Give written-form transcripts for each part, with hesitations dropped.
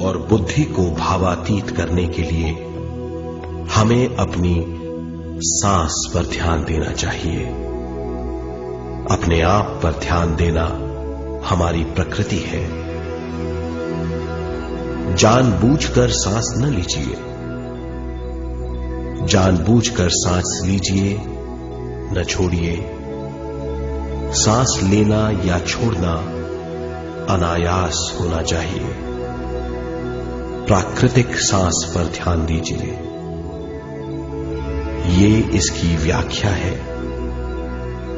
और बुद्धि को भावातीत करने के लिए हमें अपनी सांस पर ध्यान देना चाहिए। अपने आप पर ध्यान देना हमारी प्रकृति है। जानबूझकर सांस न लीजिए। जानबूझकर सांस लीजिए, न छोड़िए। सांस लेना या छोड़ना अनायास होना चाहिए। प्राकृतिक सांस पर ध्यान दीजिए। ये इसकी व्याख्या है,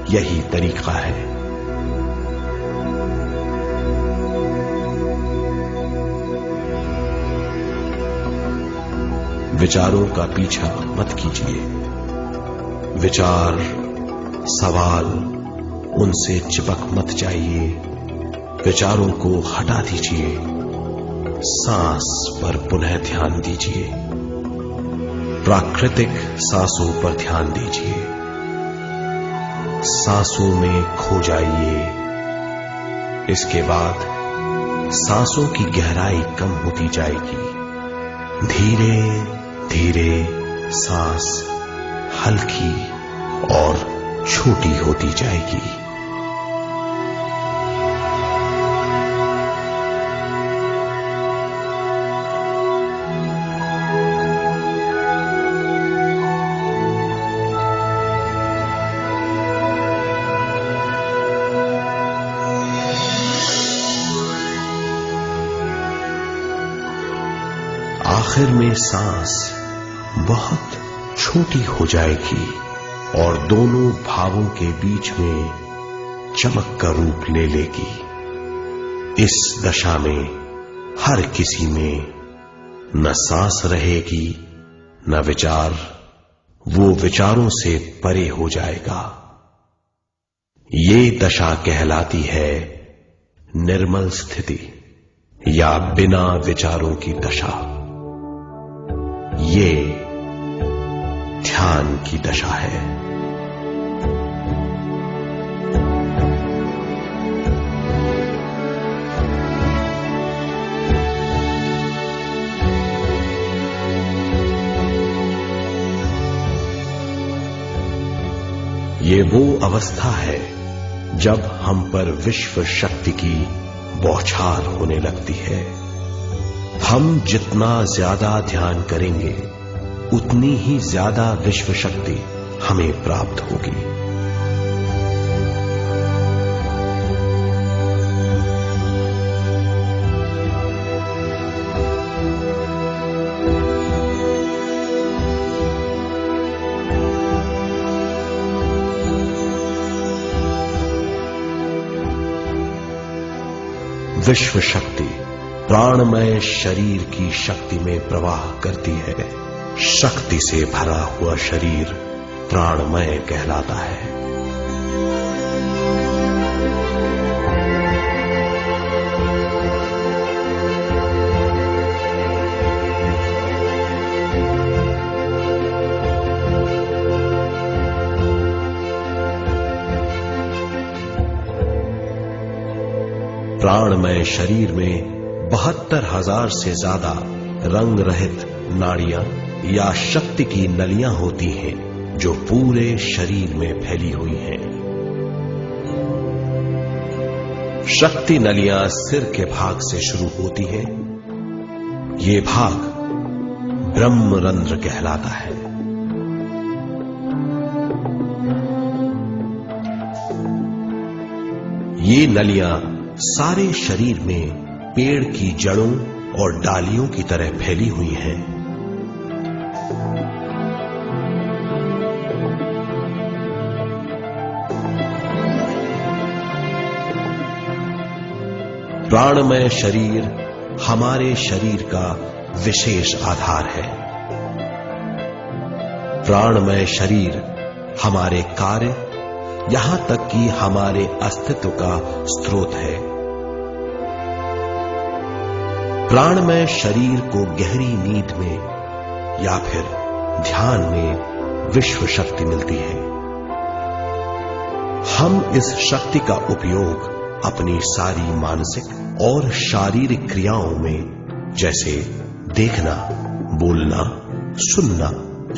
यही तरीका है। विचारों का पीछा मत कीजिए। विचार, सवाल, उनसे चिपक मत जाइए। विचारों को हटा दीजिए। सांस पर पुनः ध्यान दीजिए। प्राकृतिक सांसों पर ध्यान दीजिए। सांसों में खो जाइए। इसके बाद सांसों की गहराई कम होती जाएगी। धीरे धीरे सांस हल्की और छोटी होती जाएगी। आखिर में सांस बहुत छोटी हो जाएगी और दोनों भावों के बीच में चमक का रूप ले लेगी। इस दशा में हर किसी में न सांस रहेगी न विचार। वो विचारों से परे हो जाएगा। ये दशा कहलाती है निर्मल स्थिति या बिना विचारों की दशा। ये ध्यान की दशा है। ये वो अवस्था है जब हम पर विश्व शक्ति की बौछार होने लगती है। हम जितना ज्यादा ध्यान करेंगे उतनी ही ज्यादा विश्व शक्ति हमें प्राप्त होगी। विश्व शक्ति प्राणमय शरीर की शक्ति में प्रवाह करती है। शक्ति से भरा हुआ शरीर प्राणमय कहलाता है। प्राणमय शरीर में 72,000 से ज्यादा रंग रहित नाड़ियां या शक्ति की नलियां होती हैं जो पूरे शरीर में फैली हुई हैं। शक्ति नलियां सिर के भाग से शुरू होती हैं। ये भाग ब्रह्मरंध्र कहलाता है। ये नलियां सारे शरीर में पेड़ की जड़ों और डालियों की तरह फैली हुई हैं। प्राणमय शरीर हमारे शरीर का विशेष आधार है। प्राणमय शरीर हमारे कार्य, यहां तक कि हमारे अस्तित्व का स्रोत है। प्राणमय शरीर को गहरी नींद में या फिर ध्यान में विश्व शक्ति मिलती है। हम इस शक्ति का उपयोग अपनी सारी मानसिक और शारीरिक क्रियाओं में जैसे देखना, बोलना, सुनना,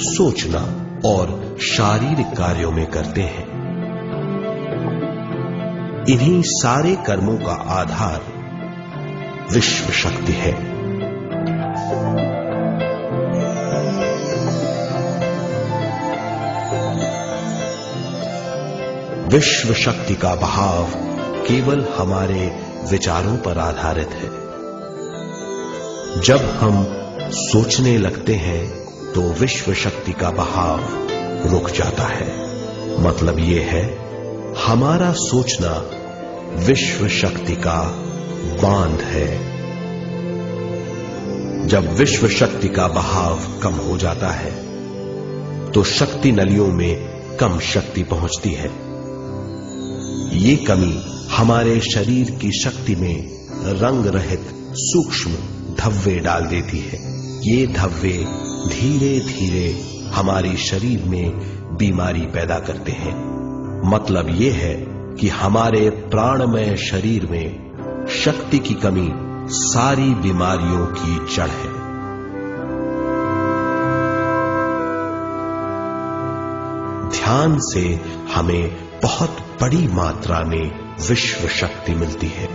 सोचना और शारीरिक कार्यों में करते हैं। इन्हीं सारे कर्मों का आधार विश्व शक्ति है। विश्व शक्ति का बहाव केवल हमारे विचारों पर आधारित है। जब हम सोचने लगते हैं तो विश्व शक्ति का बहाव रुक जाता है। मतलब यह है, हमारा सोचना विश्व शक्ति का बांध है। जब विश्व शक्ति का बहाव कम हो जाता है तो शक्ति नलियों में कम शक्ति पहुंचती है। ये कमी हमारे शरीर की शक्ति में रंग रहित सूक्ष्म धब्बे डाल देती है। ये धब्बे धीरे धीरे हमारे शरीर में बीमारी पैदा करते हैं। मतलब ये है कि हमारे प्राणमय शरीर में शक्ति की कमी सारी बीमारियों की जड़ है। ध्यान से हमें बहुत बड़ी मात्रा में विश्व शक्ति मिलती है।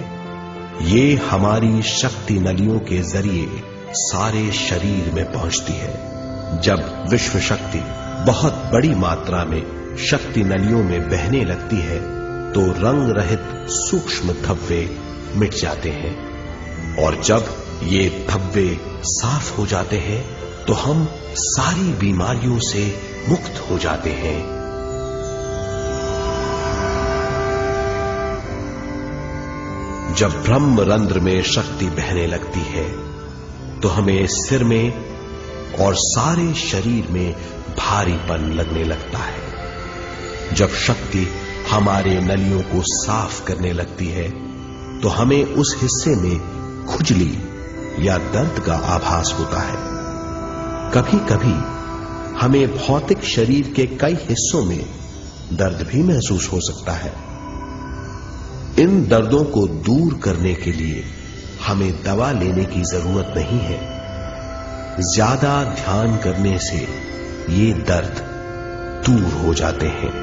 ये हमारी शक्ति नलियों के जरिए सारे शरीर में पहुंचती है। जब विश्व शक्ति बहुत बड़ी मात्रा में शक्ति नलियों में बहने लगती है तो रंग रहित सूक्ष्म धब्बे मिट जाते हैं, और जब ये धब्बे साफ हो जाते हैं तो हम सारी बीमारियों से मुक्त हो जाते हैं। जब ब्रह्म रंध्र में शक्ति बहने लगती है तो हमें सिर में और सारे शरीर में भारीपन लगने लगता है। जब शक्ति हमारे नलियों को साफ करने लगती है तो हमें उस हिस्से में खुजली या दर्द का आभास होता है। कभी कभी हमें भौतिक शरीर के कई हिस्सों में दर्द भी महसूस हो सकता है। इन दर्दों को दूर करने के लिए हमें दवा लेने की जरूरत नहीं है। ज्यादा ध्यान करने से ये दर्द दूर हो जाते हैं।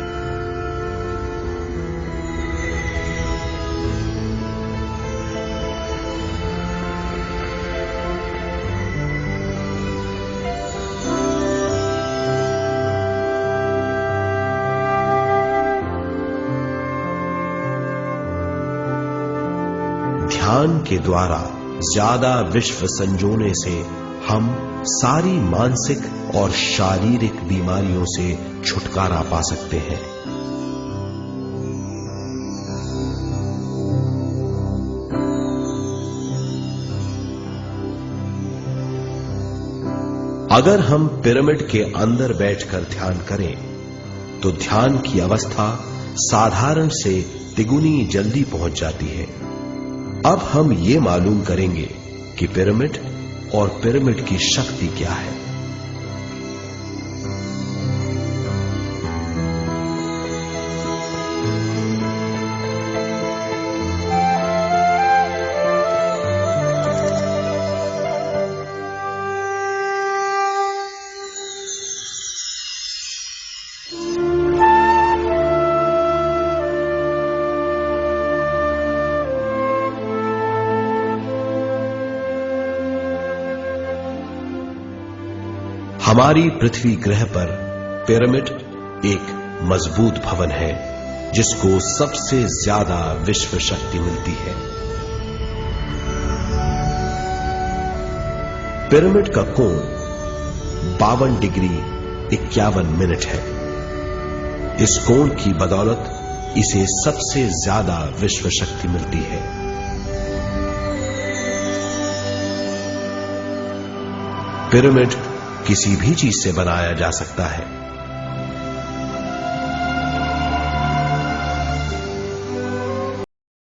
ध्यान के द्वारा ज्यादा विश्व संजोने से हम सारी मानसिक और शारीरिक बीमारियों से छुटकारा पा सकते हैं। अगर हम पिरामिड के अंदर बैठकर ध्यान करें तो ध्यान की अवस्था साधारण से तिगुनी जल्दी पहुंच जाती है। अब हम ये मालूम करेंगे कि पिरामिड और पिरामिड की शक्ति क्या है। हमारी पृथ्वी ग्रह पर पिरामिड एक मजबूत भवन है जिसको सबसे ज्यादा विश्व शक्ति मिलती है। पिरामिड का कोण 52 डिग्री 51 मिनट है। इस कोण की बदौलत इसे सबसे ज्यादा विश्व शक्ति मिलती है। पिरामिड किसी भी चीज से बनाया जा सकता है।